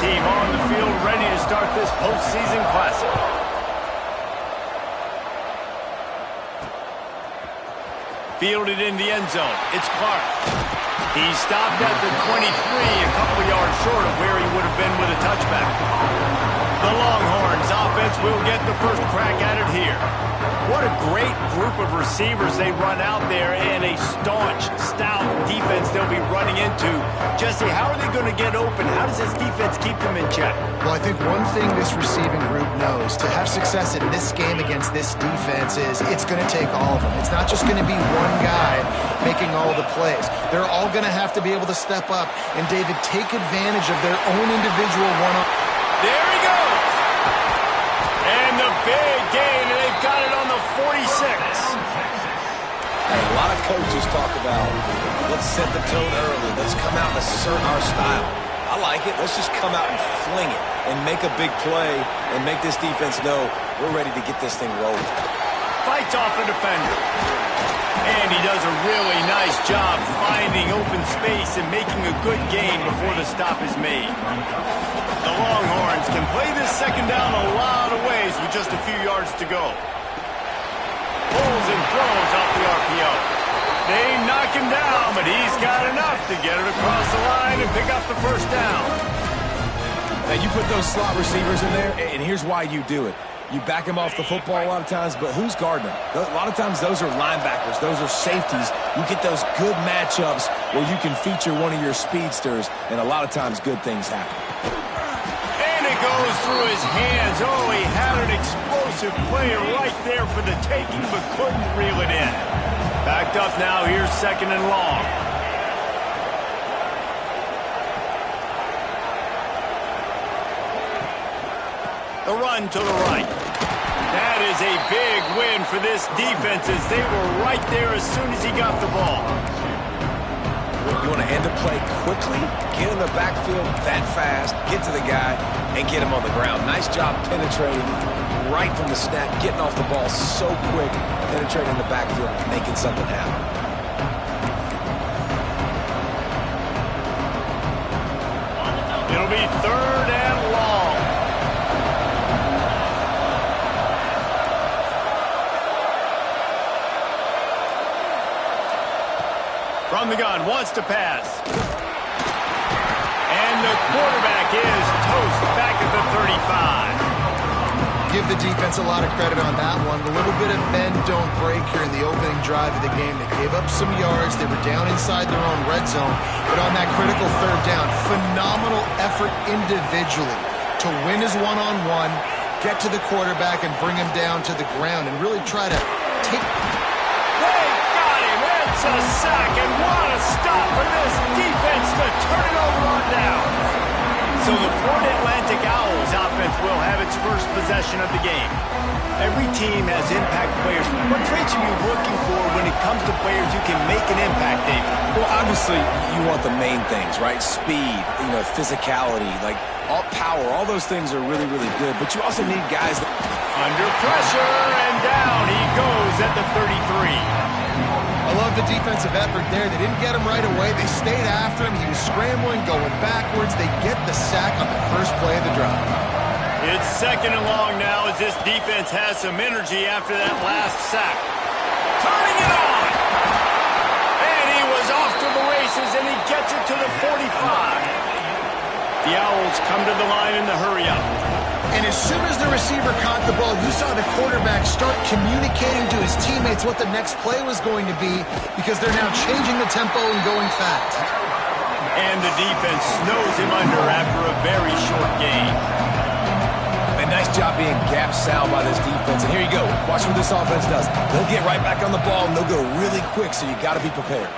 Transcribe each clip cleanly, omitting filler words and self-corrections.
team on the field, ready to start this postseason classic. Fielded in the end zone. It's Clark. He stopped at the 23, a couple yards short of where he would have been with a touchback. The Longhorns offense will get the first crack at it here. What a great group of receivers they run out there, and a staunch, stout defense they'll be running into. Jesse, how are they going to get open? How does this defense keep them in check? Well, I think one thing this receiving group knows, to have success in this game against this defense, is it's going to take all of them. It's not just going to be one guy making all the plays. They're all going to have to be able to step up and, David, take advantage of their own individual one-on. There he goes! And the big gain, and they've got it on the 46. Hey, a lot of coaches talk about, let's set the tone early. Let's come out and assert our style. I like it. Let's just come out and fling it and make a big play and make this defense know we're ready to get this thing rolling. Fights off a defender. And he does a really nice job finding open space and making a good gain before the stop is made. The Longhorns can play this second down a lot of ways with just a few yards to go. Pulls and throws off the RPO. They knock him down, but he's got enough to get it across the line and pick up the first down. Now, you put those slot receivers in there, and here's why you do it. You back them off the football a lot of times, but who's guarding them? A lot of times those are linebackers. Those are safeties. You get those good matchups where you can feature one of your speedsters, and a lot of times good things happen. And it goes through his hands. Oh, he had an explosive player right there for the taking, but couldn't reel it in. Backed up now. Here's second and long. The run to the right. That is a big win for this defense as they were right there as soon as he got the ball. You want to end a play quickly, get in the backfield that fast, get to the guy, and get him on the ground. Nice job penetrating right from the snap, getting off the ball so quick, penetrating the backfield, making something happen. It'll be third and long. From the gun, wants to pass. And the quarterback is toast back at the 35. Give the defense a lot of credit on that one. A little bit of bend, don't break here in the opening drive of the game. They gave up some yards. They were down inside their own red zone. But on that critical third down, phenomenal effort individually to win his one-on-one, get to the quarterback and bring him down to the ground and really try to take... It's a sack, and what a stop for this defense to turn it over on down. So the Florida Atlantic Owls offense will have its first possession of the game. Every team has impact players. What traits are you looking for when it comes to players who can make an impact, David? Well, obviously, you want the main things, right? Speed, physicality, like all power. All those things are really, really good. But you also need guys that... Under pressure, and down he goes at the 33. I love the defensive effort there. They didn't get him right away. They stayed after him. He was scrambling, going backwards. They get the sack on the first play of the drive. It's second and long now as this defense has some energy after that last sack. Turning it on! And he was off to the races, and he gets it to the 45. The Owls come to the line in the hurry-up. And as soon as the receiver caught the ball, you saw the quarterback start communicating to his teammates what the next play was going to be because they're now changing the tempo and going fast. And the defense snows him under after a very short gain. A nice job being gap sound by this defense. And here you go. Watch what this offense does. They'll get right back on the ball, and they'll go really quick, so you got to be prepared.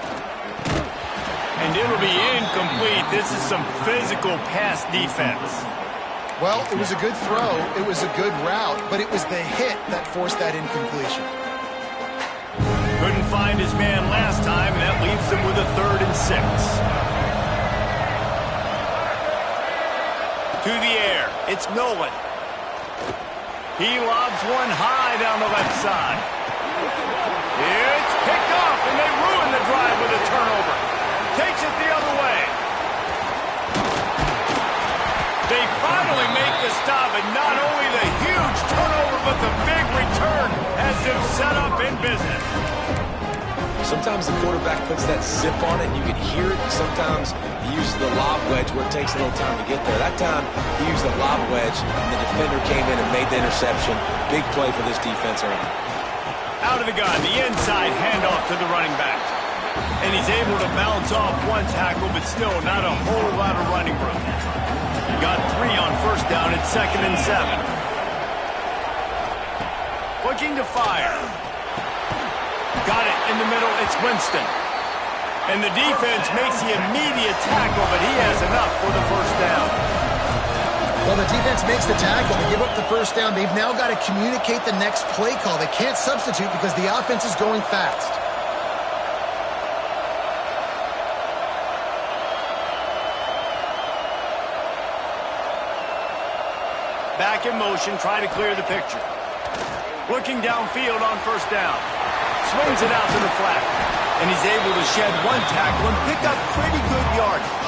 And it'll be incomplete. This is some physical pass defense. Well, it was a good throw, it was a good route, but it was the hit that forced that incompletion. Couldn't find his man last time, and that leaves him with a 3rd and 6. To the air, it's Nolan. He lobs one high down the left side. It's picked off, and they ruin the drive with a turnover. Takes it the other way. They finally make the stop, and not only the huge turnover, but the big return has them set up in business. Sometimes the quarterback puts that zip on it, and you can hear it. And sometimes he uses the lob wedge where it takes a little time to get there. That time, he used the lob wedge, and the defender came in and made the interception. Big play for this defense early. Out of the gun, the inside handoff to the running back. And he's able to bounce off one tackle, but still not a whole lot of running room. Got 3 on first down at 2nd and 7. Looking to fire. Got it in the middle. It's Winston. And the defense makes the immediate tackle, but he has enough for the first down. Well, the defense makes the tackle. They give up the first down. They've now got to communicate the next play call. They can't substitute because the offense is going fast. Back in motion, try to clear the picture. Looking downfield on first down. Swings it out to the flat. And he's able to shed one tackle and pick up pretty good yardage.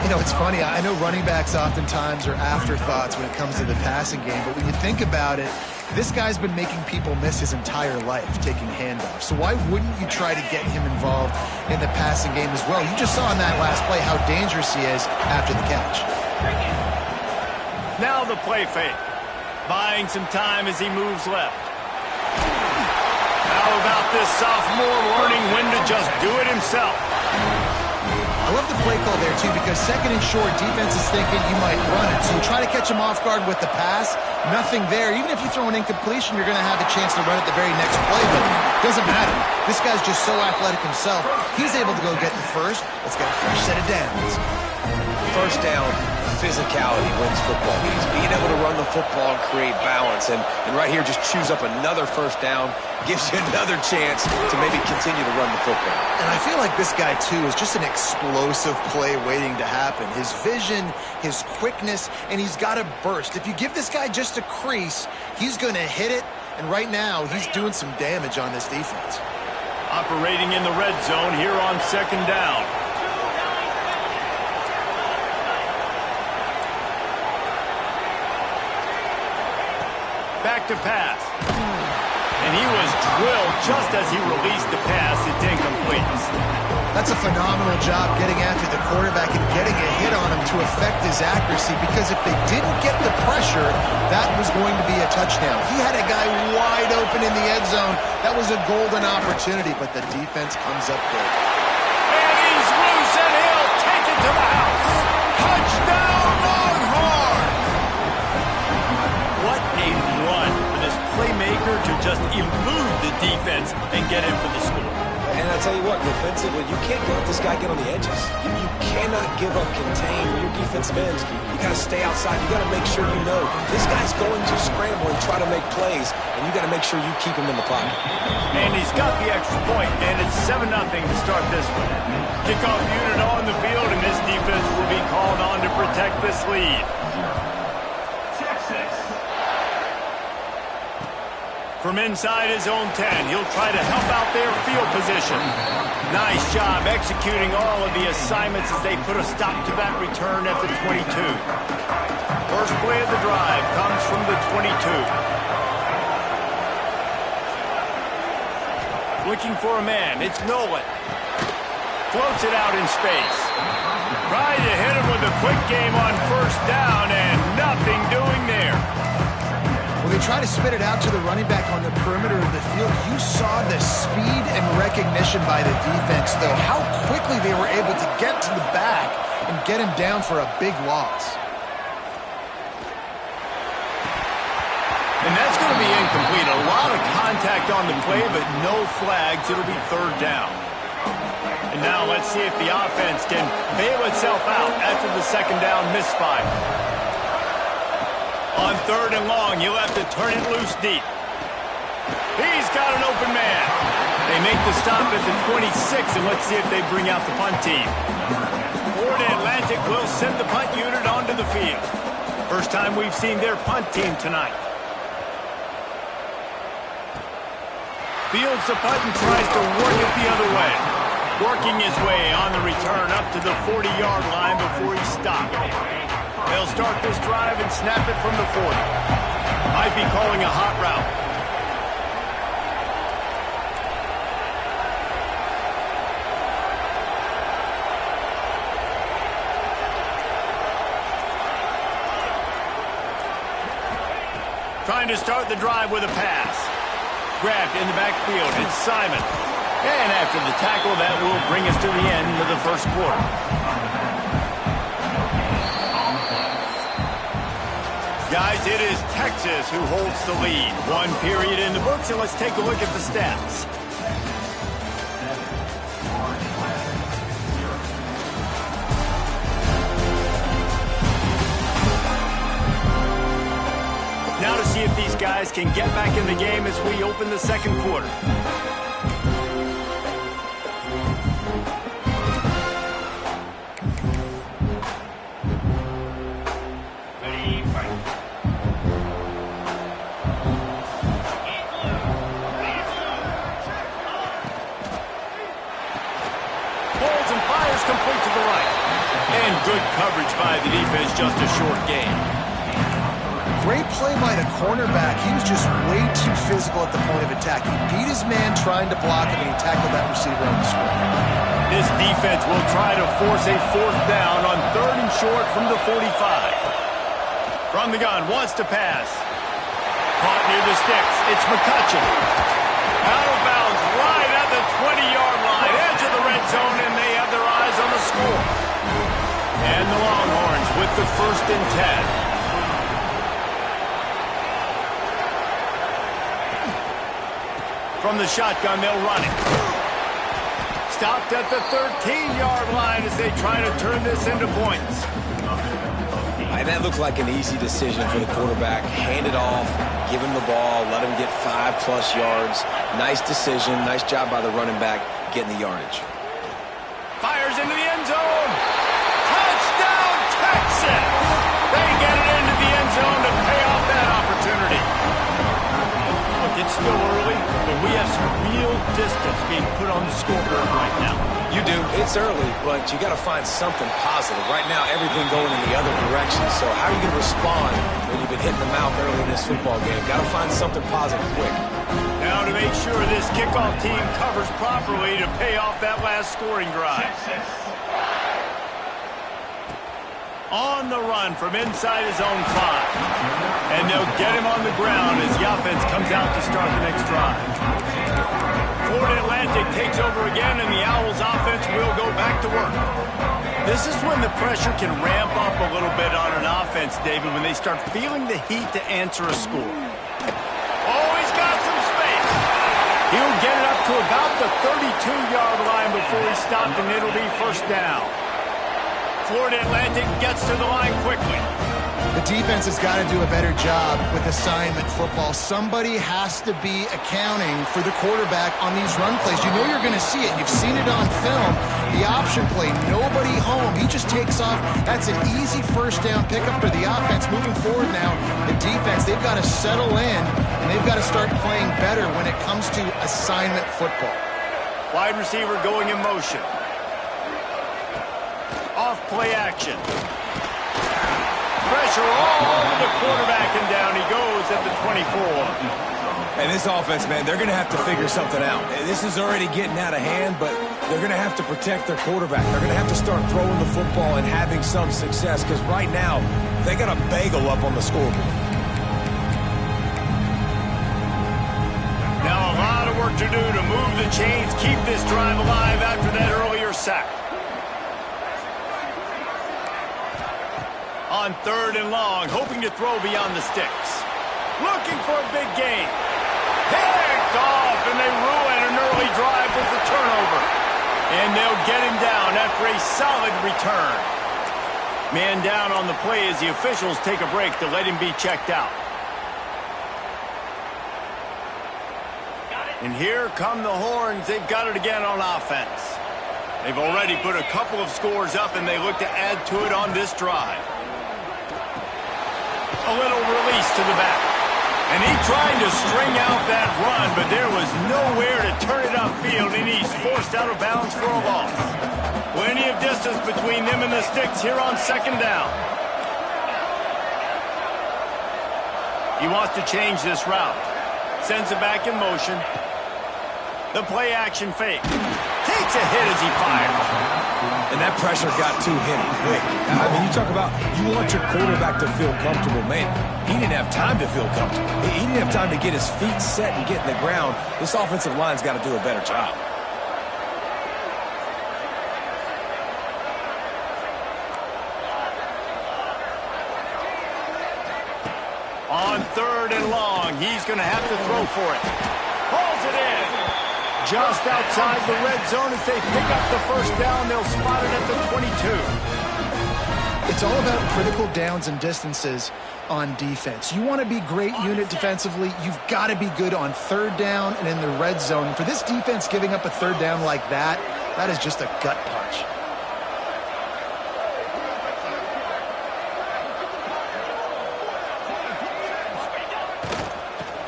You know, it's funny. I know running backs oftentimes are afterthoughts when it comes to the passing game, but when you think about it, this guy's been making people miss his entire life taking handoffs. So why wouldn't you try to get him involved in the passing game as well? You just saw in that last play how dangerous he is after the catch. Now the play fake. Buying some time as he moves left. How about this sophomore learning when to just do it himself? I love the play call there, too, because 2nd and short, defense is thinking you might run it. So you try to catch him off guard with the pass. Nothing there. Even if you throw an incompletion, you're going to have a chance to run it the very next play, but it doesn't matter. This guy's just so athletic himself. He's able to go get the first. Let's get a fresh set of downs. First down, physicality wins football games. Being able to run the football and create balance. And right here, just choose up another first down. Gives you another chance to maybe continue to run the football. And I feel like this guy, too, is just an explosive play waiting to happen. His vision, his quickness, and he's got a burst. If you give this guy just a crease, he's going to hit it. And right now, he's doing some damage on this defense. Operating in the red zone here on 2nd down. Back to pass. And he was drilled just as he released the pass. It's incomplete. That's a phenomenal job getting after the quarterback and getting a hit on him to affect his accuracy, because if they didn't get the pressure, that was going to be a touchdown. He had a guy wide open in the end zone. That was a golden opportunity, but the defense comes up big. And he's loose, and he'll take it to the house. Touchdown, Longhorn! What a run for this playmaker to just elude the defense and get in for the score. And I tell you what, defensively, you can't let this guy get on the edges. You cannot give up contain with your defensive ends. You got to stay outside. You got to make sure you know this guy's going to scramble and try to make plays, and you got to make sure you keep him in the pocket. And he's got the extra point, and it's 7-0 to start this one. Kickoff unit on the field, and this defense will be called on to protect this lead. From inside his own 10, he'll try to help out their field position. Nice job executing all of the assignments as they put a stop to that return at the 22. First play of the drive comes from the 22. Looking for a man, it's Nolan. Floats it out in space. Trying to hit him with a quick game on first down, and nothing doing there. When they try to spit it out to the running back on the perimeter of the field, you saw the speed and recognition by the defense, though. How quickly they were able to get to the back and get him down for a big loss. And that's going to be incomplete. A lot of contact on the play, but no flags. It'll be 3rd down. And now let's see if the offense can bail itself out after the 2nd down misfire. On 3rd and long, you'll have to turn it loose deep. He's got an open man. They make the stop at the 26, and let's see if they bring out the punt team. Florida Atlantic will send the punt unit onto the field. First time we've seen their punt team tonight. Fields the punt and tries to work it the other way. Working his way on the return up to the 40-yard line before he stopped. They'll start this drive and snap it from the 40. Might be calling a hot route. Trying to start the drive with a pass. Grabbed in the backfield. It's Simon. And after the tackle, that will bring us to the end of the first quarter. Guys, it is Texas who holds the lead. 1 period in the books, and let's take a look at the stats. Now to see if these guys can get back in the game as we open the second quarter. Holds and fires complete to the right. And good coverage by the defense, just a short gain. Great play by the cornerback. He was just way too physical at the point of attack. He beat his man trying to block him, and he tackled that receiver on the screen. This defense will try to force a 4th down on 3rd and short from the 45. From the gun, wants to pass. Caught near the sticks. It's McCutcheon. Out of bounds, right at the 20-yard line, edge of the red zone, and they have their eyes on the score. And the Longhorns with the 1st and 10. From the shotgun, they'll run it. Stopped at the 13-yard line as they try to turn this into points. That looked like an easy decision for the quarterback. Hand it off, give him the ball, let him get 5+ yards. Nice decision. Nice job by the running back getting the yardage. Fires into the end zone. Touchdown, Texas! They get it into the end zone to pay off that opportunity. Look, it's still early, but we have some real distance being put on the scoreboard right now. You do. It's early, but you got to find something positive. Right now, everything going in the other direction. So how are you going to respond when you've been hitting the mouth early in this football game? Got to find something positive quick. Now to make sure this kickoff team covers properly to pay off that last scoring drive. On the run from inside his own 5. And they'll get him on the ground as the offense comes out to start the next drive. Florida Atlantic takes over again, and the Owls offense will go back to work. This is when the pressure can ramp up a little bit on an offense, David, when they start feeling the heat to answer a score. Oh, he's got some space. He'll get it up to about the 32-yard line before he stopped, and it'll be 1st down. Florida Atlantic gets to the line quickly. The defense has got to do a better job with assignment football. Somebody has to be accounting for the quarterback on these run plays. You know you're going to see it. You've seen it on film. The option play, nobody home. He just takes off. That's an easy 1st down pickup for the offense. Moving forward now, the defense, they've got to settle in, and they've got to start playing better when it comes to assignment football. Wide receiver going in motion. Off play action. Pressure all over the quarterback, and down he goes at the 24. And this offense, man, they're going to have to figure something out. This is already getting out of hand, but they're going to have to protect their quarterback. They're going to have to start throwing the football and having some success, because right now they got a bagel up on the scoreboard. Now a lot of work to do to move the chains, keep this drive alive after that earlier sack. On 3rd and long, hoping to throw beyond the sticks. Looking for a big gain. Picked off, and they ruin an early drive with the turnover. And they'll get him down after a solid return. Man down on the play as the officials take a break to let him be checked out. And here come the Horns. They've got it again on offense. They've already put a couple of scores up, and they look to add to it on this drive. A little release to the back. And he tried to string out that run, but there was nowhere to turn it upfield, and he's forced out of bounds for a loss. Plenty of distance between them and the sticks here on 2nd down. He wants to change this route. Sends it back in motion. The play action fake. Takes a hit as he fires. And that pressure got to him quick. I mean, you talk about you want your quarterback to feel comfortable. Man, he didn't have time to feel comfortable. He didn't have time to get his feet set and get in the ground. This offensive line's got to do a better job. On 3rd and long, he's going to have to throw for it. Pulls it in. Just outside the red zone as they pick up the first down. They'll spot it at the 22. It's all about critical downs and distances on defense. You want to be great unit defensively. You've got to be good on 3rd down and in the red zone. For this defense giving up a 3rd down like that, that is just a gut punch.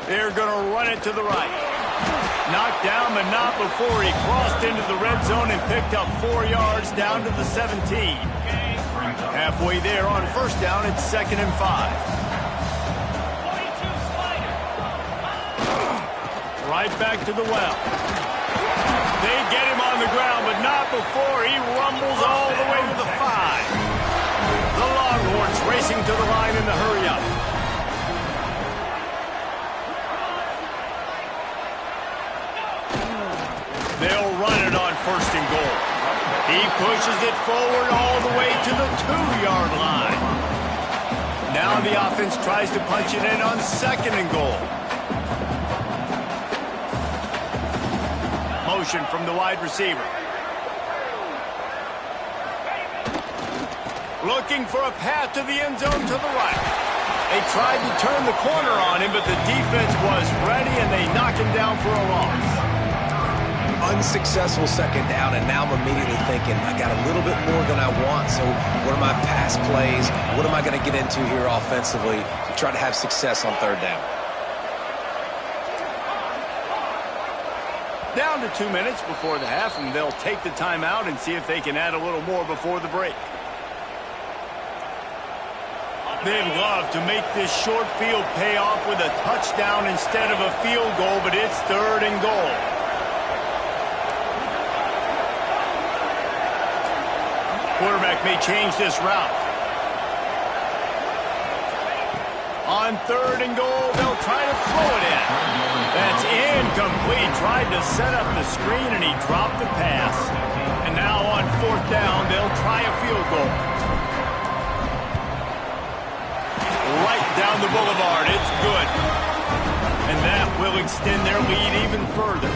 They're going to run it to the right. Knocked down, but not before he crossed into the red zone and picked up 4 yards down to the 17. Halfway there on 1st down, it's 2nd and 5. Right back to the well. They get him on the ground, but not before he rumbles all the way to the 5. The Longhorns racing to the line in the hurry-up. They'll run it on 1st and goal. He pushes it forward all the way to the 2-yard line. Now the offense tries to punch it in on 2nd and goal. Motion from the wide receiver. Looking for a path to the end zone to the right. They tried to turn the corner on him, but the defense was ready, and they knock him down for a loss. Unsuccessful 2nd down, and now I'm immediately thinking, I got a little bit more than I want, so what are my pass plays? What am I going to get into here offensively to try to have success on 3rd down? Down to 2 minutes before the half, and they'll take the timeout and see if they can add a little more before the break. They'd love to make this short field pay off with a touchdown instead of a field goal, but it's 3rd and goal. Quarterback may change this route. On 3rd and goal, they'll try to throw it in. That's incomplete. Tried to set up the screen, and he dropped the pass. And now on 4th down, they'll try a field goal. Right down the boulevard. It's good. And that will extend their lead even further.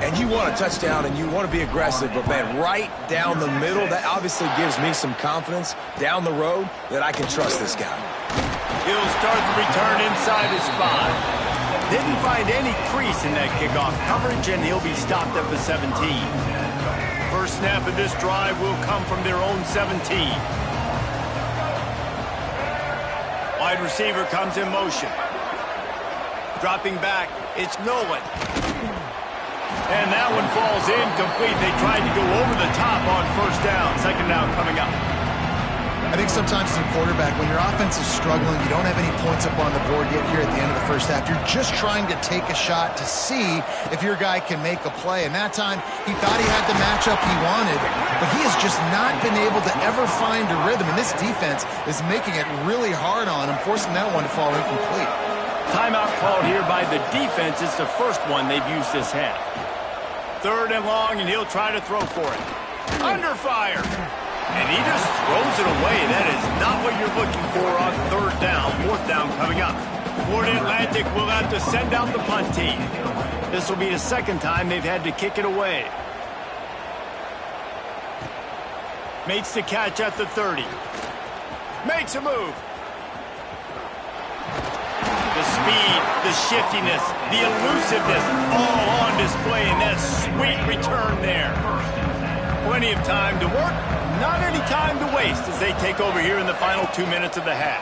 And you want a touchdown and you want to be aggressive, but man, right down the middle, that obviously gives me some confidence down the road that I can trust this guy. He'll start the return inside his 5. Didn't find any crease in that kickoff coverage, and he'll be stopped at the 17. First snap of this drive will come from their own 17. Wide receiver comes in motion. Dropping back, it's Nolan. And that one falls incomplete. They tried to go over the top on 1st down. 2nd down coming up. I think sometimes as a quarterback, when your offense is struggling, you don't have any points up on the board yet here at the end of the 1st half. You're just trying to take a shot to see if your guy can make a play. And that time, he thought he had the matchup he wanted, but he has just not been able to ever find a rhythm. And this defense is making it really hard on him, forcing that one to fall incomplete. Timeout called here by the defense. It's the first one they've used this half. 3rd and long, and he'll try to throw for it. Under fire. And he just throws it away. That is not what you're looking for on 3rd down. 4th down coming up. Florida Atlantic will have to send out the punt team. This will be the 2nd time they've had to kick it away. Makes the catch at the 30. Makes a move. The speed, the shiftiness, the elusiveness, all on display in that sweet return there. Plenty of time to work, not any time to waste as they take over here in the final 2 minutes of the half.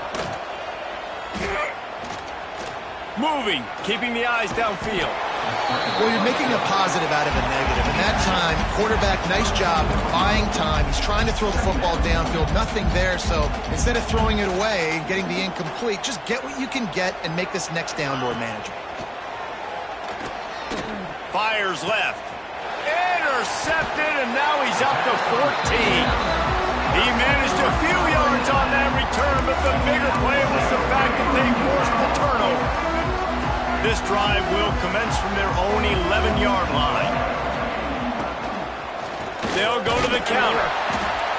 Moving, keeping the eyes downfield. Well, you're making a positive out of a negative. And that time, quarterback, nice job buying time. He's trying to throw the football downfield. Nothing there. So instead of throwing it away and getting the incomplete, just get what you can get and make this next down more manageable. Fires left. Intercepted, and now he's up to 14. He managed a few yards on that return, but the bigger play was the fact that they forced the turnover. This drive will commence from their own 11-yard line. They'll go to the counter,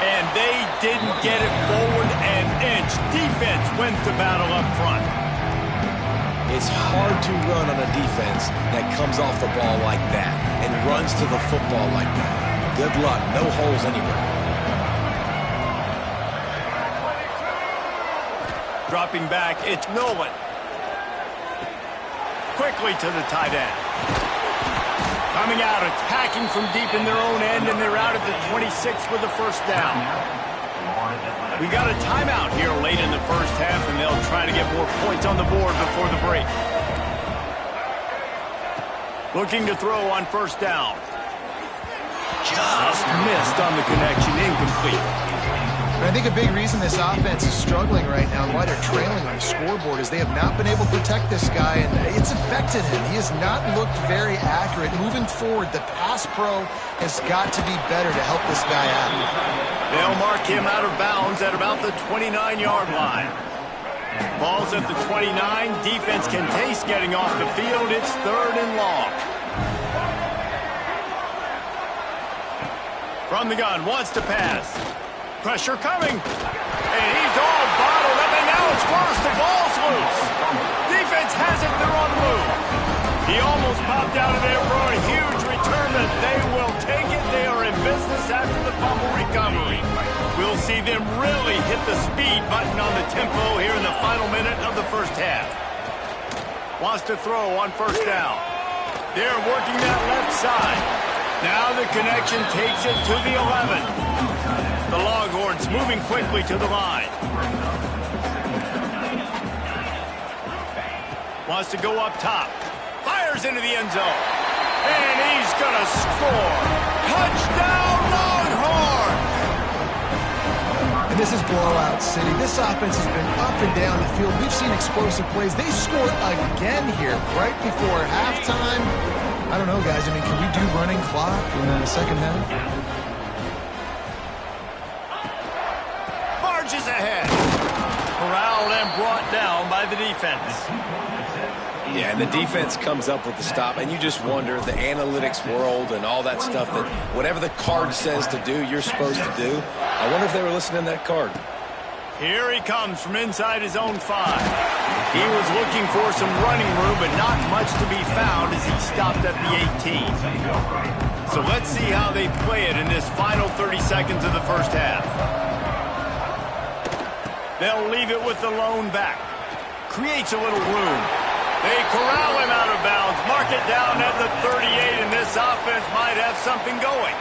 and they didn't get it forward an inch. Defense wins the battle up front. It's hard to run on a defense that comes off the ball like that and runs to the football like that. Good luck. No holes anywhere. Dropping back, it's Nolan. Quickly to the tight end. Coming out, attacking from deep in their own end, and they're out at the 26 with the first down. We got a timeout here late in the first half, and they'll try to get more points on the board before the break. Looking to throw on first down. Just missed on the connection, incomplete. And I think a big reason this offense is struggling right now and why they're trailing on the scoreboard is they have not been able to protect this guy, and it's affected him. He has not looked very accurate. Moving forward, the pass pro has got to be better to help this guy out. They'll mark him out of bounds at about the 29-yard line. Ball's at the 29. Defense can taste getting off the field. It's 3rd and long. From the gun, wants to pass. Pressure coming. And he's all bottled up, and now it's worse. The ball's loose. Defense has it. They're on the move. He almost popped out of there for a huge return, but they will take it. They are in business after the fumble recovery. We'll see them really hit the speed button on the tempo here in the final minute of the first half. Wants to throw on first down. They're working that left side. Now the connection takes it to the 11. The Longhorns moving quickly to the line. Wants to go up top. Fires into the end zone. And he's going to score. Touchdown, Longhorns! And this is blowout city. This offense has been up and down the field. We've seen explosive plays. They scored again here right before halftime. I don't know, guys. I mean, can we do running clock in the second half? Marches ahead. Corralled and brought down by the defense. Yeah, and the defense comes up with the stop, and you just wonder, the analytics world and all that stuff, that whatever the card says to do, you're supposed to do. I wonder if they were listening to that card. Here he comes from inside his own 5. He was looking for some running room, but not much to be found as he stopped at the 18. So let's see how they play it in this final 30 seconds of the first half. They'll leave it with the lone back. Creates a little room. They corral him out of bounds, mark it down at the 38, and this offense might have something going.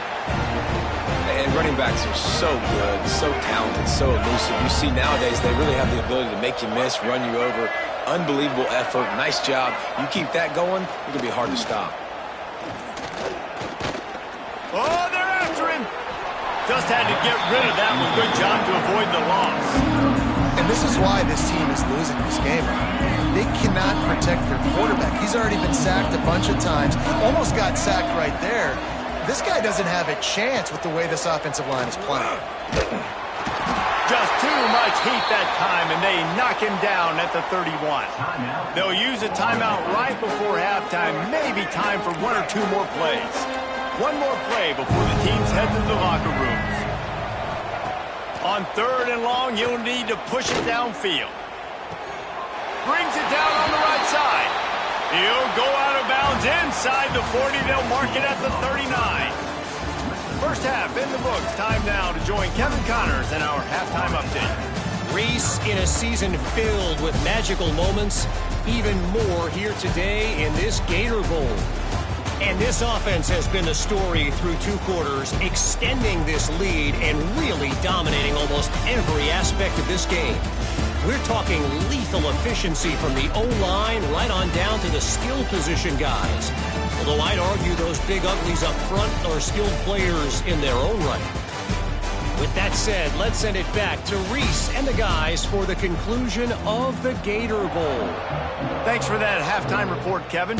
And running backs are so good, so talented, so elusive. You see nowadays they really have the ability to make you miss, run you over. Unbelievable effort, nice job. You keep that going, it's going to be hard to stop. Oh, they're after him. Just had to get rid of that one. Good job to avoid the loss. And this is why this team is losing this game. They cannot protect their quarterback. He's already been sacked a bunch of times. Almost got sacked right there. This guy doesn't have a chance with the way this offensive line is playing. Just too much heat that time, and they knock him down at the 31. They'll use a timeout right before halftime. Maybe time for 1 or 2 more plays. One more play before the teams head to the locker rooms. On 3rd and long, you'll need to push it downfield. Brings it down on the right side. He'll go out of bounds inside the 40. They'll mark it at the 39. First half in the books. Time now to join Kevin Connors in our halftime update. Reese, in a season filled with magical moments, even more here today in this Gator Bowl. And this offense has been the story through 2 quarters, extending this lead and really dominating almost every aspect of this game. We're talking lethal efficiency from the O-line right on down to the skill position guys. Although I'd argue those big uglies up front are skilled players in their own right. With that said, let's send it back to Reese and the guys for the conclusion of the Gator Bowl. Thanks for that halftime report, Kevin.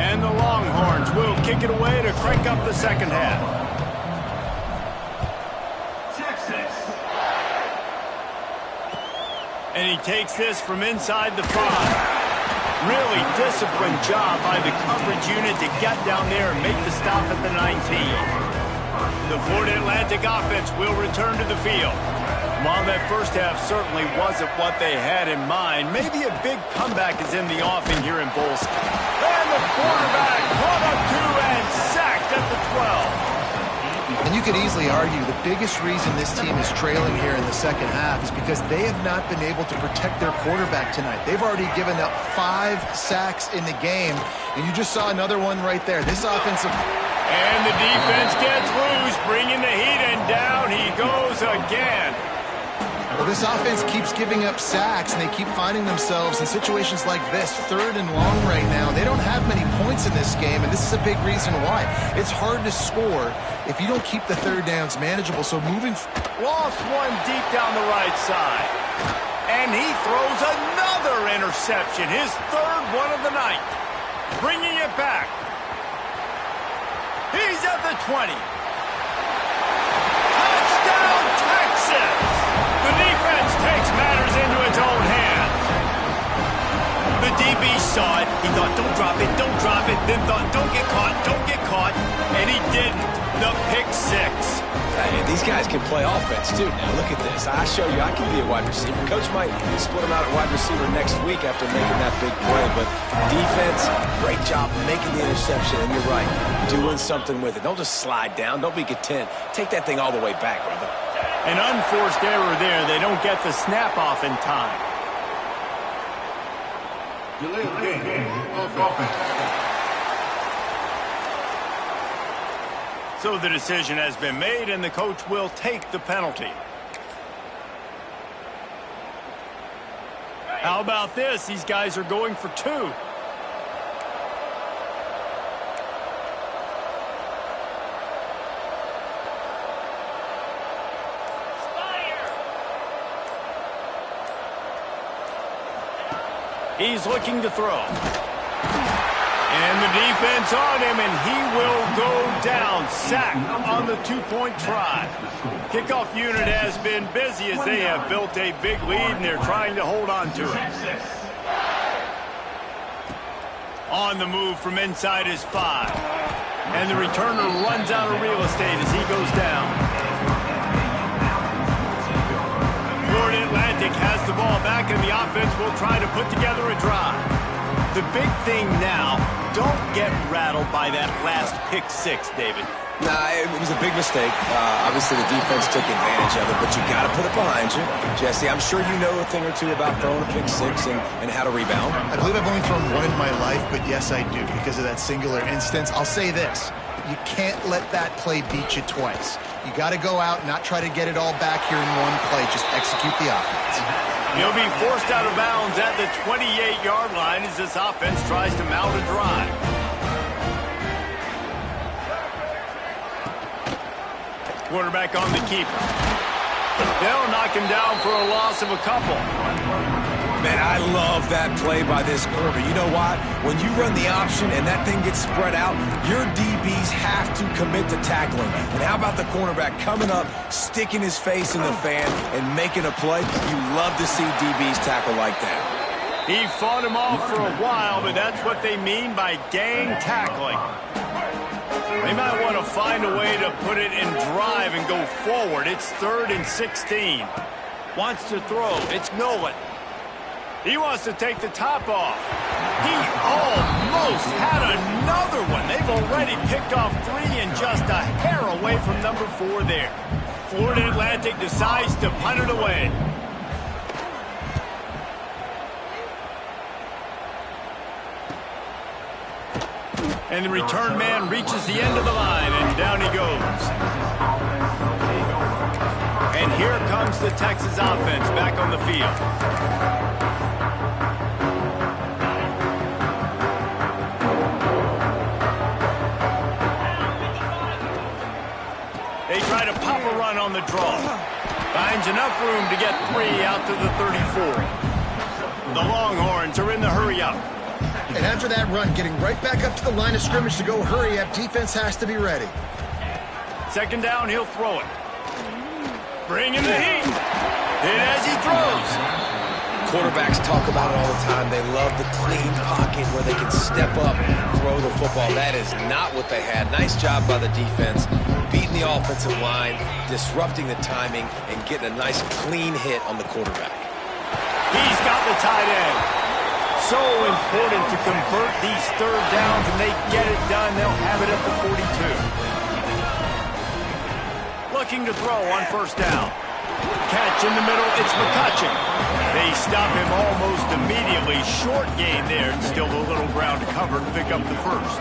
And the Longhorns will kick it away to crank up the second half. Texas. And he takes this from inside the 5. Really disciplined job by the coverage unit to get down there and make the stop at the 19. The Florida Atlantic offense will return to the field. While that first half certainly wasn't what they had in mind, maybe a big comeback is in the offing here in Bolson. And the quarterback caught up 2 and sacked at the 12. And you could easily argue the biggest reason this team is trailing here in the second half is because they have not been able to protect their quarterback tonight. They've already given up 5 sacks in the game, and you just saw another one right there. This offensive... And the defense gets loose, bringing the heat, and down he goes again. Well, this offense keeps giving up sacks, and they keep finding themselves in situations like this, 3rd and long right now. They don't have many points in this game, and this is a big reason why. It's hard to score if you don't keep the 3rd downs manageable, so moving... Lost one deep down the right side. And he throws another interception, his 3rd one of the night. Bringing it back. He's at the 20. Touchdown, Texas! The defense takes matters into its own hands. The DB saw it. He thought, don't drop it, don't drop it. Then thought, don't get caught. And he didn't. The pick 6. Hey, these guys can play offense, too. Now, look at this. I show you I can be a wide receiver. Coach might split him out at wide receiver next week after making that big play. But defense, great job making the interception. And you're right, doing something with it. Don't just slide down. Don't be content. Take that thing all the way back, brother. An unforced error there. They don't get the snap off in time. So the decision has been made, and the coach will take the penalty. How about this? These guys are going for 2. He's looking to throw. And the defense on him, and he will go down. Sack on the 2-point try. Kickoff unit has been busy as they have built a big lead, and they're trying to hold on to it. On the move from inside his 5. And the returner runs out of real estate as he goes down. Florida Atlantic has the ball back, and the offense will try to put together a drive. The big thing now, don't get rattled by that last pick 6, David. Nah, it was a big mistake. Obviously, the defense took advantage of it, but you got to put it behind you. Jesse, I'm sure you know a thing or two about throwing a pick 6 and how to rebound. I believe I've only thrown one in my life, but yes, I do, because of that singular instance. I'll say this. You can't let that play beat you twice. You got to go out and not try to get it all back here in one play. Just execute the offense. He'll be forced out of bounds at the 28-yard line as this offense tries to mount a drive. Quarterback on the keeper. They'll knock him down for a loss of a couple. Man, I love that play by this corner. You know why? When you run the option and that thing gets spread out, your DBs have to commit to tackling. And how about the cornerback coming up, sticking his face in the fan, and making a play? You love to see DBs tackle like that. He fought him off for a while, but that's what they mean by gang tackling. They might want to find a way to put it in drive and go forward. It's 3rd and 16. Wants to throw. It's Nolan. He wants to take the top off. He almost had another one. They've already picked off 3 and just a hair away from number 4 there. Florida Atlantic decides to punt it away. And the return man reaches the end of the line, and down he goes. And here comes the Texas offense back on the field. try to pop a run on the draw. Finds enough room to get 3 out to the 34. The Longhorns are in the hurry-up. And after that run, getting right back up to the line of scrimmage to go hurry-up, defense has to be ready. Second down, he'll throw it. Bringing the heat. Hit as he throws. Quarterbacks talk about it all the time. They love the clean pocket where they can step up, throw the football. That is not what they had. Nice job by the defense, beating the offensive line, disrupting the timing, and getting a nice clean hit on the quarterback. He's got the tight end. So important to convert these third downs, and they get it done. They'll have it at the 42. Looking to throw on first down. Catch in the middle, it's McCutcheon. They stop him almost immediately. Short gain there, and still a little ground to cover to pick up the first.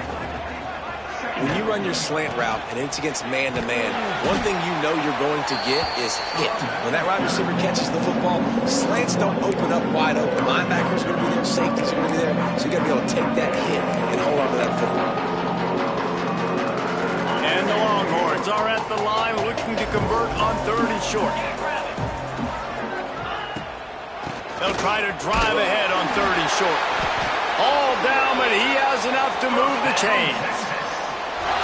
When you run your slant route and it's against man-to-man, one thing you know you're going to get is hit. When that wide receiver catches the football, slants don't open up wide open. Linebackers are going to be there, safeties are going to be there, so you got to be able to take that hit and hold on to that football. And the Longhorns are at the line looking to convert on third and short. They'll try to drive ahead on third and short. All down, but he has enough to move the chains.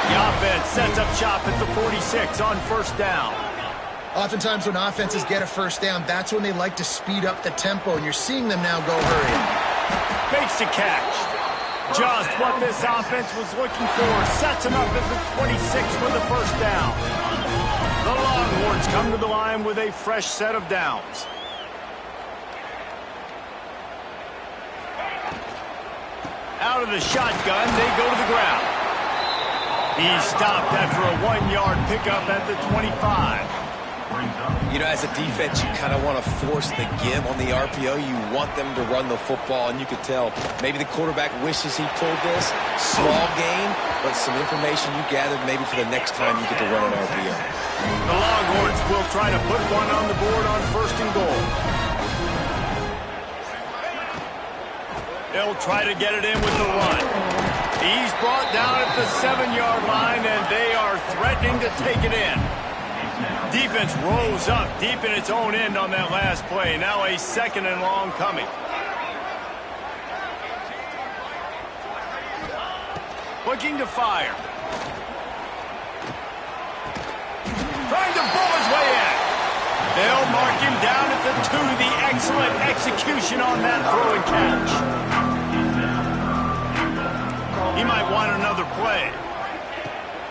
The offense sets up shop at the 46 on first down. Oftentimes when offenses get a first down, that's when they like to speed up the tempo, and you're seeing them now go hurry. Makes the catch. Just what this offense was looking for. Sets him up at the 26 for the first down. The Longhorns come to the line with a fresh set of downs. Out of the shotgun, they go to the ground. He's stopped after a 1-yard pickup at the 25. You know, as a defense, you kind of want to force the give on the RPO. You want them to run the football, and you could tell maybe the quarterback wishes he pulled this. Small gain, but some information you gathered maybe for the next time you get to run an RPO. The Longhorns will try to put one on the board on first and goal. They'll try to get it in with the run. He's brought down at the 7-yard line, and they are threatening to take it in. Defense rose up deep in its own end on that last play. Now a second and long coming. Looking to fire. Trying to bull his way in. They'll mark him down at the 2. The excellent execution on that throw and catch. He might want another play.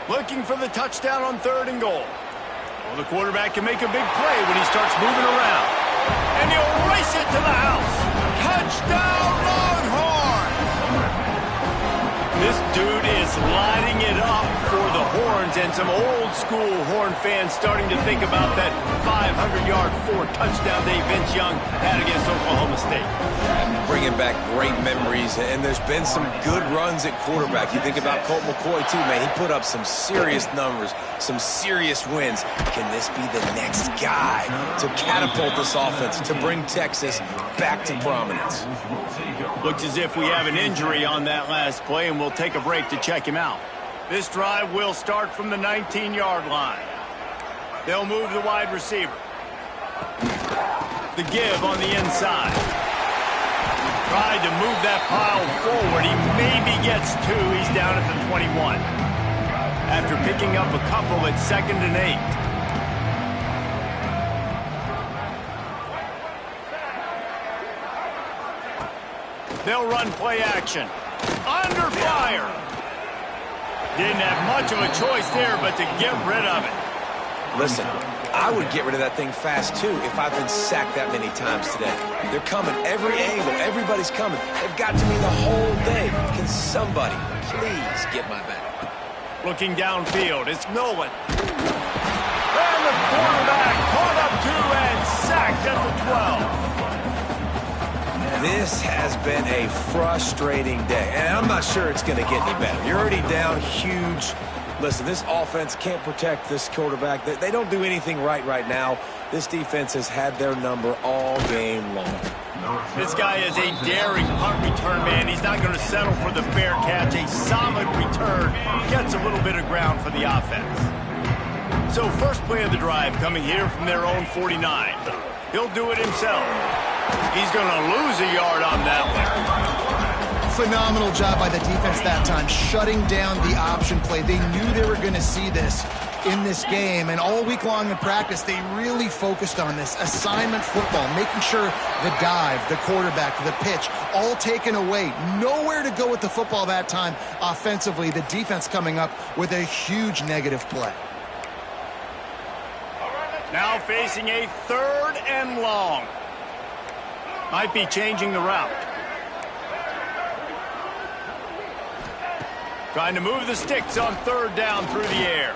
Looking for the touchdown on third and goal. Well, the quarterback can make a big play when he starts moving around. And he'll race it to the house. Touchdown, Longhorns! This dude is lighting it up for the Horns, and some old-school Horn fans starting to think about that 500-yard 4-touchdown day Vince Young had against Oklahoma State. Bringing back great memories, and there's been some good runs at quarterback. You think about Colt McCoy, too, man. He put up some serious numbers, some serious wins. Can this be the next guy to catapult this offense, to bring Texas back to prominence? Looks as if we have an injury on that last play, and we'll take a break to check him out. This drive will start from the 19-yard line. They'll move the wide receiver. The give on the inside. Tried to move that pile forward. He maybe gets 2. He's down at the 21. After picking up a couple at 2nd and 8. They'll run play action. Under fire. Didn't have much of a choice there but to get rid of it. Listen, I would get rid of that thing fast, too, if I've been sacked that many times today. They're coming every angle. Everybody's coming. They've got to me the whole day. Can somebody please get my back? Looking downfield, it's Nolan. And the quarterback caught up to and sacked at the 12. This has been a frustrating day, and I'm not sure it's going to get any better. You're already down huge. Listen, this offense can't protect this quarterback. They don't do anything right now. This defense has had their number all game long. This guy is a daring punt return man. He's not going to settle for the fair catch. A solid return gets a little bit of ground for the offense. So first play of the drive coming here from their own 49. He'll do it himself. He's going to lose a yard on that one. Phenomenal job by the defense that time, shutting down the option play. They knew they were going to see this in this game, and all week long in practice, they really focused on this assignment football, making sure the dive, the quarterback, the pitch, all taken away. Nowhere to go with the football that time offensively. The defense coming up with a huge negative play. Now facing a 3rd and long. Might be changing the route. Trying to move the sticks on 3rd down through the air.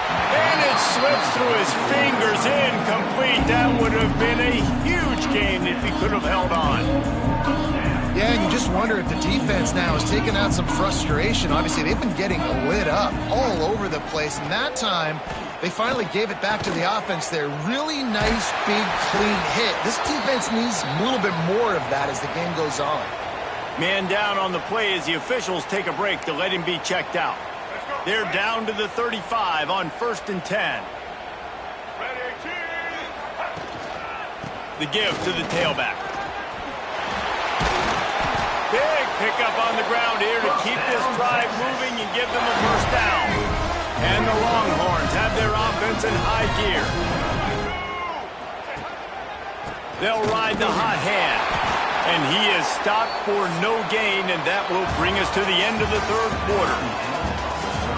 And it slips through his fingers, incomplete. That would have been a huge gain if he could have held on. Yeah, and you just wonder if the defense now is taking out some frustration. Obviously, they've been getting lit up all over the place, and that time they finally gave it back to the offense there. Really nice, big, clean hit. This defense needs a little bit more of that as the game goes on. Man down on the play as the officials take a break to let him be checked out. They're down to the 35 on 1st and 10. The give to the tailback. Big pickup on the ground here to keep this drive moving and give them a 1st down. And the Longhorns have their offense in high gear. They'll ride the hot hand. And he is stopped for no gain, and that will bring us to the end of the 3rd quarter.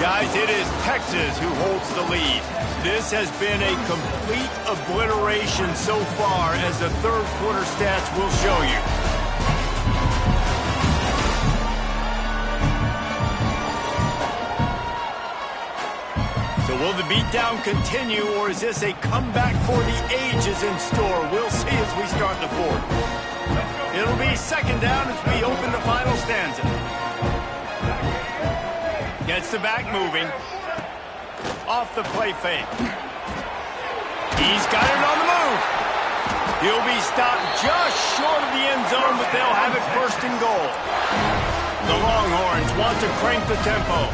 Guys, it is Texas who holds the lead. This has been a complete obliteration so far, as the 3rd quarter stats will show you. So will the beatdown continue, or is this a comeback for the ages in store? We'll see as we start the 4th. It'll be 2nd down as we open the final stanza. Gets the back moving. Off the play fake. He's got it on the move. He'll be stopped just short of the end zone, but they'll have it 1st and goal. The Longhorns want to crank the tempo.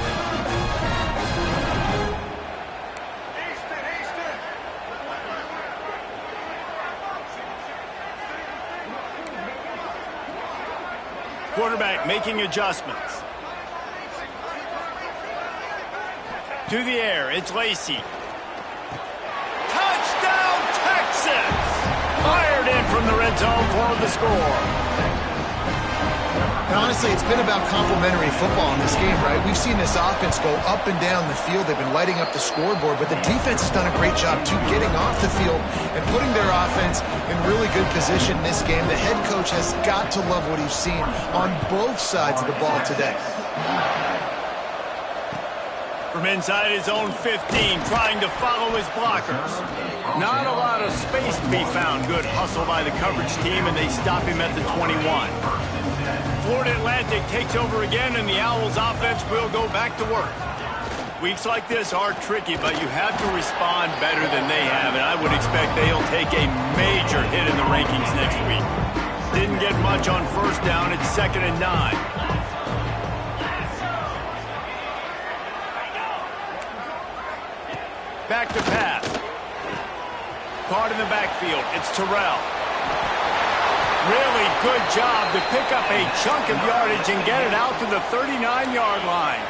Quarterback making adjustments. To the air, it's Lacey. Touchdown, Texas! Fired in from the red zone for the score. And honestly, it's been about complementary football in this game, right? We've seen this offense go up and down the field. They've been lighting up the scoreboard, but the defense has done a great job, too, getting off the field and putting their offense in really good position in this game. The head coach has got to love what he's seen on both sides of the ball today. From inside his own 15, trying to follow his blockers. Not a lot of space to be found. Good hustle by the coverage team, and they stop him at the 21. Florida Atlantic takes over again, and the Owls offense will go back to work. Weeks like this are tricky, but you have to respond better than they have, and I would expect they'll take a major hit in the rankings next week. Didn't get much on 1st down. It's 2nd and 9. Back to pass. Caught in the backfield. It's Terrell. Really good job to pick up a chunk of yardage and get it out to the 39-yard line.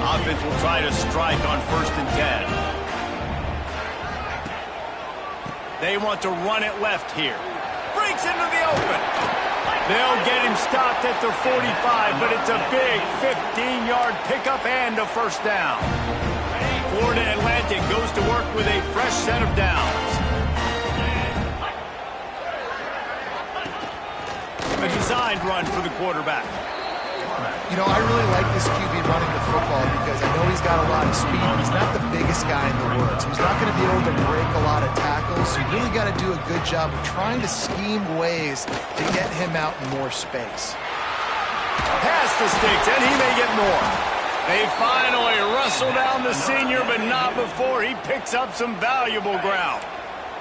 Offense will try to strike on 1st and 10. They want to run it left here. Breaks into the open. They'll get him stopped at the 45, but it's a big 15-yard pickup and a 1st down. Florida Atlantic goes to work with a fresh set of downs. A designed run for the quarterback. You know, I really like this QB running the football because I know he's got a lot of speed. He's not the biggest guy in the world, so he's not going to be able to break a lot of tackles. So you really got to do a good job of trying to scheme ways to get him out in more space. Pass the sticks, and he may get more. They finally wrestle down the senior, but not before he picks up some valuable ground.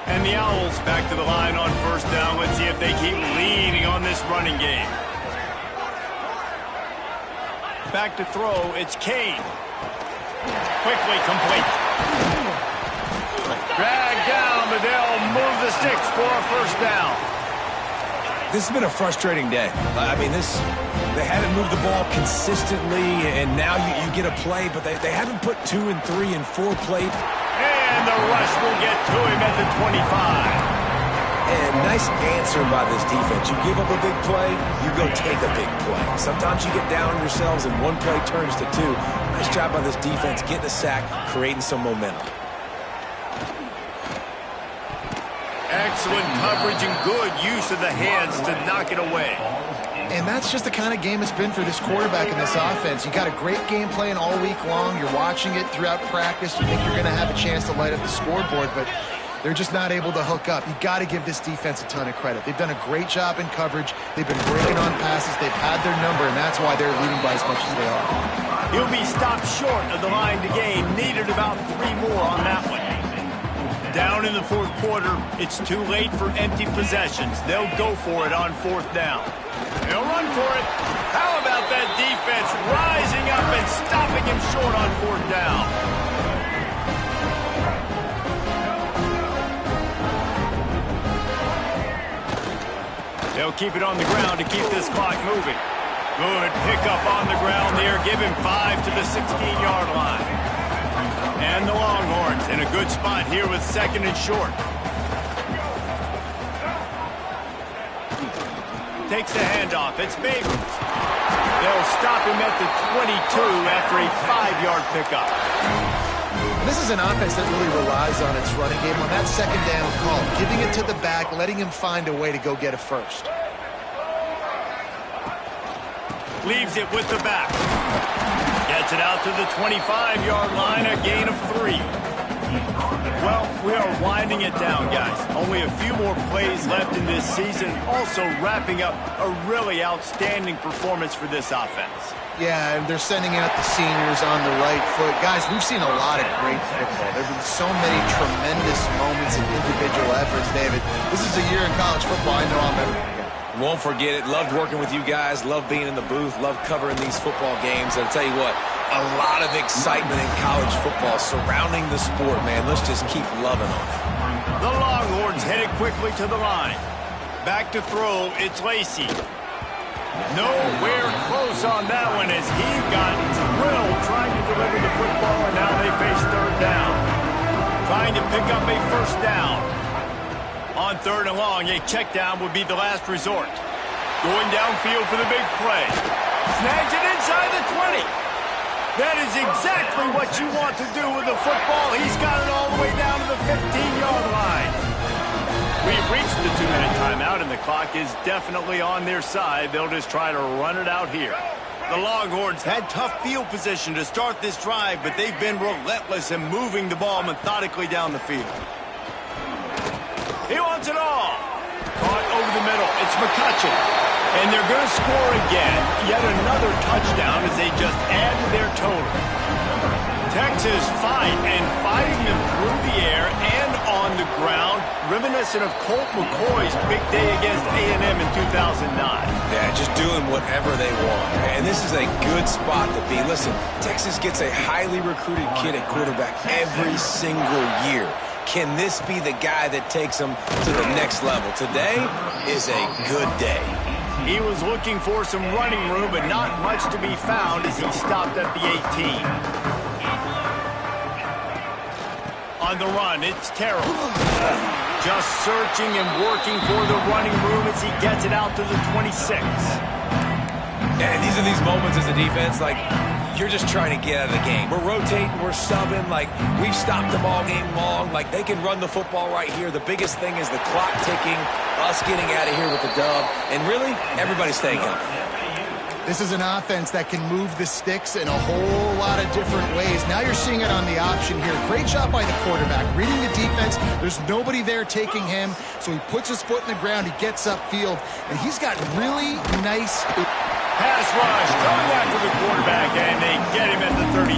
And the Owls back to the line on 1st down. Let's see if they keep leaning on this running game. Back to throw, it's Kane. Quickly complete. Drag down, but they'll move the sticks for a first down. This has been a frustrating day. I mean, they haven't moved the ball consistently, and now you get a play, but they haven't put 2 and 3 and 4 plate. And the rush will get to him at the 25. And nice answer by this defense. You give up a big play, you go take a big play. Sometimes you get down on yourselves and one play turns to 2. Nice job by this defense, getting a sack, creating some momentum. Excellent coverage and good use of the hands to knock it away. And that's just the kind of game it's been for this quarterback in this offense. You got a great game plan all week long. You're watching it throughout practice. You think you're going to have a chance to light up the scoreboard, but they're just not able to hook up. You got to give this defense a ton of credit. They've done a great job in coverage. They've been breaking on passes. They've had their number, and that's why they're leading by as much as they are. He'll be stopped short of the line to gain. Needed about 3 more on that one. Down in the fourth quarter, it's too late for empty possessions. They'll go for it on 4th down. They'll run for it. How about that defense rising up and stopping him short on 4th down? They'll keep it on the ground to keep this clock moving. Good pickup on the ground there. Give him 5 to the 16-yard line. And the Longhorns in a good spot here with 2nd and short. Takes the handoff. It's Babers. They'll stop him at the 22 after a 5-yard pickup. This is an offense that really relies on its running game on that 2nd down call, giving it to the back, letting him find a way to go get a first. Leaves it with the back. Gets it out to the 25-yard line, a gain of 3. Well, we are winding it down, guys. Only a few more plays left in this season. Also wrapping up a really outstanding performance for this offense. Yeah, and they're sending out the seniors on the right foot. Guys, we've seen a lot of great football. There have been so many tremendous moments and individual efforts, David. This is a year in college football I know I'll never forget. Won't forget it. Loved working with you guys. Loved being in the booth. Loved covering these football games. And I'll tell you what, a lot of excitement in college football surrounding the sport, man. Let's just keep loving on it. The Longhorns headed quickly to the line. Back to throw, it's Lacey. Nowhere close on that one as he got drilled trying to deliver the football, and now they face 3rd down. Trying to pick up a 1st down. On 3rd and long, a check down would be the last resort. Going downfield for the big play. Snags it inside the 20. That is exactly what you want to do with the football. He's got it all the way down to the 15-yard line. We've reached the 2-minute timeout, and the clock is definitely on their side. They'll just try to run it out here. The Longhorns had tough field position to start this drive, but they've been relentless in moving the ball methodically down the field. He wants it all. Caught over the middle. It's McCutcheon. And they're going to score again. Yet another touchdown as they just add to their total. Texas fighting them through the air and on the ground, reminiscent of Colt McCoy's big day against A&M in 2009. Yeah, just doing whatever they want. And this is a good spot to be. Listen, Texas gets a highly recruited kid at quarterback every single year. Can this be the guy that takes them to the next level? Today is a good day. He was looking for some running room, but not much to be found as he stopped at the 18. On the run, it's Terrell. Just searching and working for the running room as he gets it out to the 26. And these are these moments as a defense, like, you're just trying to get out of the game. We're rotating, we're subbing, like, we've stopped them all game long. Like, they can run the football right here. The biggest thing is the clock ticking, us getting out of here with the dub, and really, everybody staying healthy. This is an offense that can move the sticks in a whole lot of different ways. Now you're seeing it on the option here. Great job by the quarterback. Reading the defense, there's nobody there taking him, so he puts his foot in the ground, he gets upfield, and he's got really nice... Pass rush, going after the quarterback, and they get him at the 32.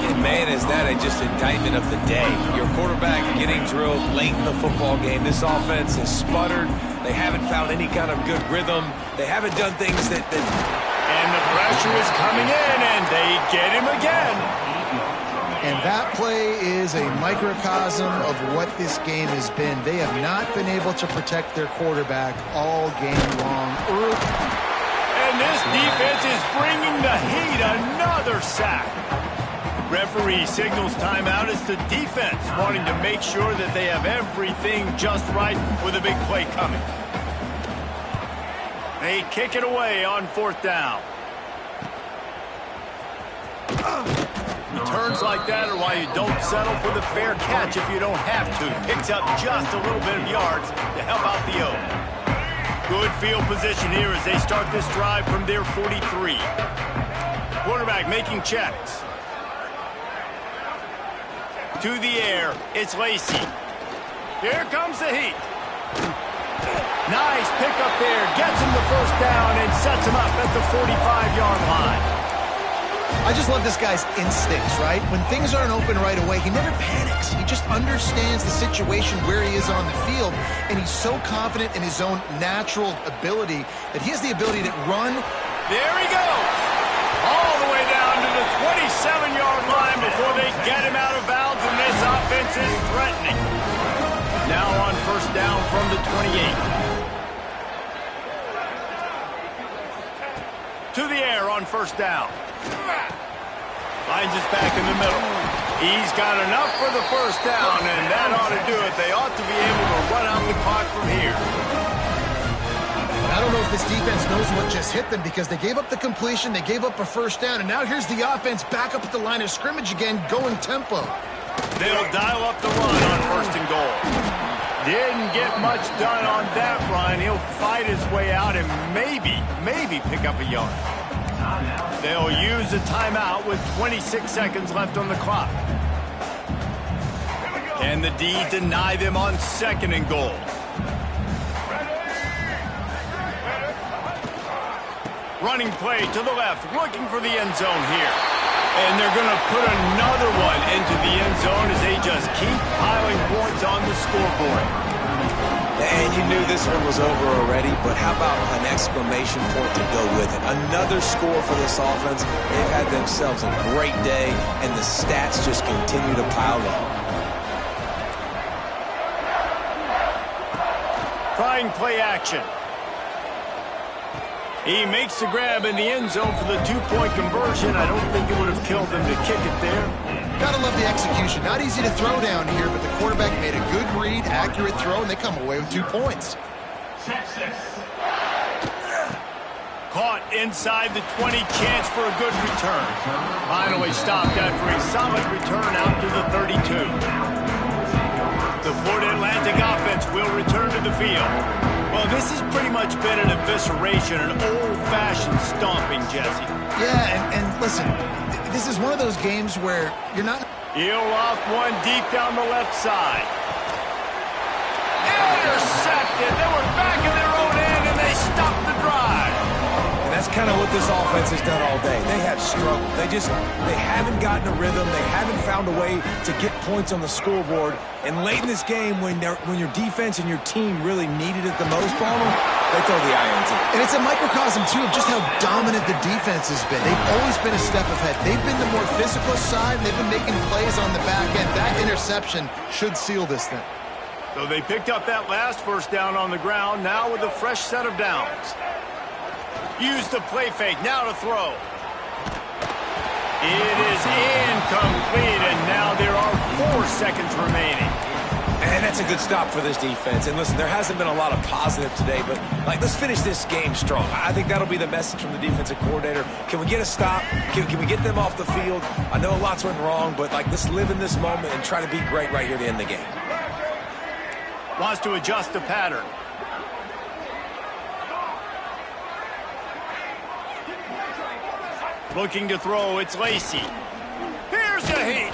And man, is that just indictment of the day. Your quarterback getting drilled late in the football game. This offense has sputtered. They haven't found any kind of good rhythm. They haven't done things that... And the pressure is coming in, and they get him again. And that play is a microcosm of what this game has been. They have not been able to protect their quarterback all game long. And this defense is bringing the heat. Another sack. Referee signals timeout as the defense wanting to make sure that they have everything just right with a big play coming. They kick it away on 4th down. Returns like that are why you don't settle for the fair catch if you don't have to. Picks up just a little bit of yards to help out the O. Good field position here as they start this drive from their 43. Quarterback making checks. To the air, it's Lacy. Here comes the heat. Nice pickup there. Gets him the first down and sets him up at the 45-yard line. I just love this guy's instincts, right? When things aren't open right away, he never panics. He just understands the situation where he is on the field, and he's so confident in his own natural ability that he has the ability to run. There he goes. All the way down to the 27-yard line before they get him out of bounds, and this offense is threatening. Now on first down from the 28. To the air on first down. Finds us back in the middle. He's got enough for the first down, and that ought to do it. They ought to be able to run out the clock from here. I don't know if this defense knows what just hit them because they gave up the completion, they gave up a first down, and now here's the offense back up at the line of scrimmage again, going tempo. They'll dial up the run on first and goal. Didn't get much done on that run. He'll fight his way out and maybe pick up a yard. They'll use a timeout with 26 seconds left on the clock. Can the D deny them on second and goal? Running play to the left, looking for the end zone here. And they're going to put another one into the end zone as they just keep piling points on the scoreboard. And you knew this one was over already, but how about an exclamation point to go with it? Another score for this offense. They've had themselves a great day, and the stats just continue to pile up. Trying play action. He makes the grab in the end zone for the two-point conversion. I don't think it would have killed them to kick it there. Gotta love the execution. Not easy to throw down here, but the quarterback made a good read, accurate throw, and they come away with 2 points. Caught inside the 20, chance for a good return. Finally stopped after a solid return out to the 32. The Florida Atlantic offense will return to the field. Well, this has pretty much been an evisceration, an old-fashioned stomping, Jesse. Yeah, and listen, this is one of those games where you're not... He'll loft one deep down the left side. Intercepted. They were back in their own end, and they stopped the drive. And that's kind of what this offense has done all day. They have struggled. They haven't gotten a rhythm. They haven't found a way to get points on the scoreboard. And late in this game, when your defense and your team really needed it the most, Palmer, they throw the irons in. And it's a microcosm, too, of just how dominant the defense has been. They've always been a step ahead. They've been the more physical side, and they've been making plays on the back end. That interception should seal this thing. So they picked up that last first down on the ground, now with a fresh set of downs. Use the play fake, now to throw. It is incomplete, and now there are 4 seconds remaining. And that's a good stop for this defense. And listen, there hasn't been a lot of positive today, but let's finish this game strong. I think that'll be the message from the defensive coordinator. Can we get a stop? Can we get them off the field? I know lots went wrong, but let's live in this moment and try to be great right here to end the game. Wants to adjust the pattern. Looking to throw, it's Lacy. Here's a heat.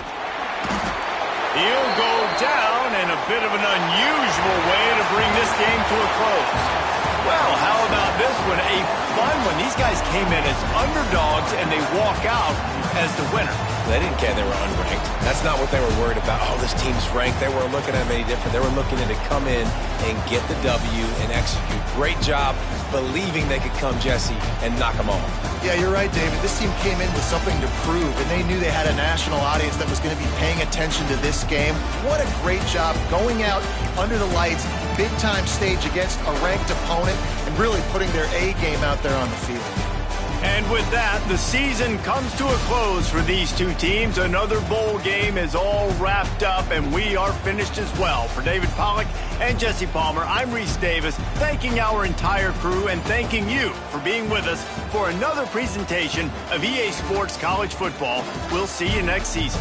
He'll go down, and a bit of an unusual way to bring this game to a close. Well, how about this one? A fun when these guys came in as underdogs and they walk out as the winner. They didn't care they were unranked. That's not what they were worried about. Oh, this team's ranked. They weren't looking at them any different. They were looking at it come in and get the W and execute. Great job believing they could come, Jesse, and knock them off. Yeah, you're right, David. This team came in with something to prove, and they knew they had a national audience that was going to be paying attention to this game. What a great job going out under the lights, big-time stage against a ranked opponent, and really putting their A game out there on the field. And with that, the season comes to a close for these two teams. Another bowl game is all wrapped up, and we are finished as well. For David Pollack and Jesse Palmer, I'm Reese Davis, thanking our entire crew and thanking you for being with us for another presentation of EA Sports College Football. We'll see you next season.